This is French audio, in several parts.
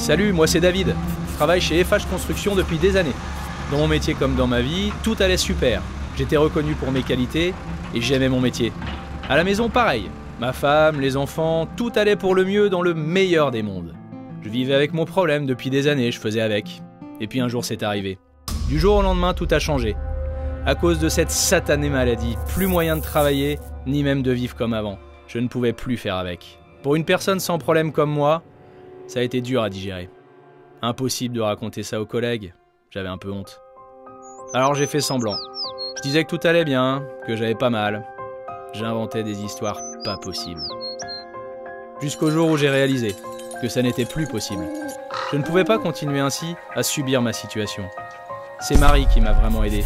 Salut, moi c'est David. Je travaille chez FH Construction depuis des années. Dans mon métier comme dans ma vie, tout allait super. J'étais reconnu pour mes qualités et j'aimais mon métier. À la maison, pareil. Ma femme, les enfants, tout allait pour le mieux dans le meilleur des mondes. Je vivais avec mon problème depuis des années, je faisais avec. Et puis un jour c'est arrivé. Du jour au lendemain, tout a changé. À cause de cette satanée maladie, plus moyen de travailler, ni même de vivre comme avant. Je ne pouvais plus faire avec. Pour une personne sans problème comme moi, ça a été dur à digérer. Impossible de raconter ça aux collègues, j'avais un peu honte. Alors j'ai fait semblant. Je disais que tout allait bien, que j'avais pas mal. J'inventais des histoires pas possibles. Jusqu'au jour où j'ai réalisé que ça n'était plus possible. Je ne pouvais pas continuer ainsi à subir ma situation. C'est Marie qui m'a vraiment aidé.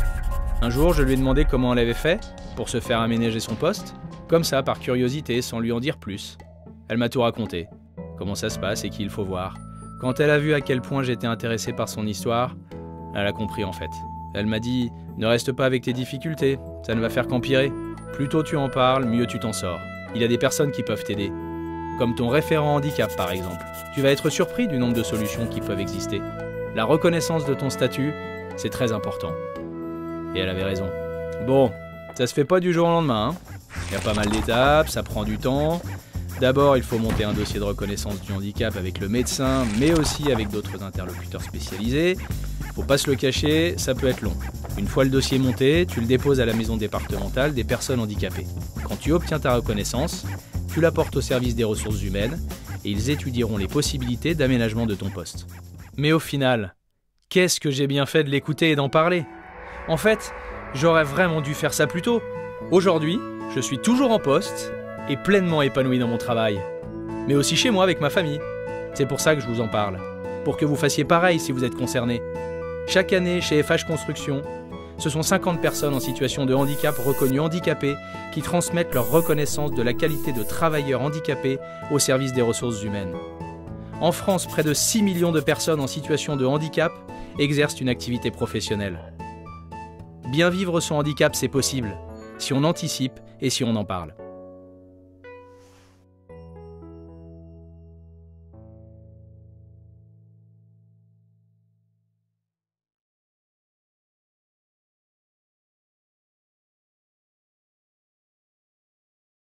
Un jour, je lui ai demandé comment elle avait fait pour se faire aménager son poste, comme ça, par curiosité, sans lui en dire plus. Elle m'a tout raconté, comment ça se passe et qui il faut voir. Quand elle a vu à quel point j'étais intéressé par son histoire, elle a compris en fait. Elle m'a dit « Ne reste pas avec tes difficultés, ça ne va faire qu'empirer. Plus tôt tu en parles, mieux tu t'en sors. Il y a des personnes qui peuvent t'aider. Comme ton référent handicap par exemple. Tu vas être surpris du nombre de solutions qui peuvent exister. La reconnaissance de ton statut, c'est très important. » Et elle avait raison. Bon, ça se fait pas du jour au lendemain, hein. Il y a pas mal d'étapes, ça prend du temps. D'abord, il faut monter un dossier de reconnaissance du handicap avec le médecin, mais aussi avec d'autres interlocuteurs spécialisés. Faut pas se le cacher, ça peut être long. Une fois le dossier monté, tu le déposes à la maison départementale des personnes handicapées. Quand tu obtiens ta reconnaissance, tu la portes au service des ressources humaines et ils étudieront les possibilités d'aménagement de ton poste. Mais au final, qu'est-ce que j'ai bien fait de l'écouter et d'en parler ? En fait, j'aurais vraiment dû faire ça plus tôt. Aujourd'hui, je suis toujours en poste et pleinement épanoui dans mon travail. Mais aussi chez moi avec ma famille. C'est pour ça que je vous en parle. Pour que vous fassiez pareil si vous êtes concerné. Chaque année, chez FH Construction, ce sont 50 personnes en situation de handicap reconnues handicapées qui transmettent leur reconnaissance de la qualité de travailleurs handicapés au service des ressources humaines. En France, près de 6 millions de personnes en situation de handicap exercent une activité professionnelle. Bien vivre son handicap, c'est possible, si on anticipe et si on en parle.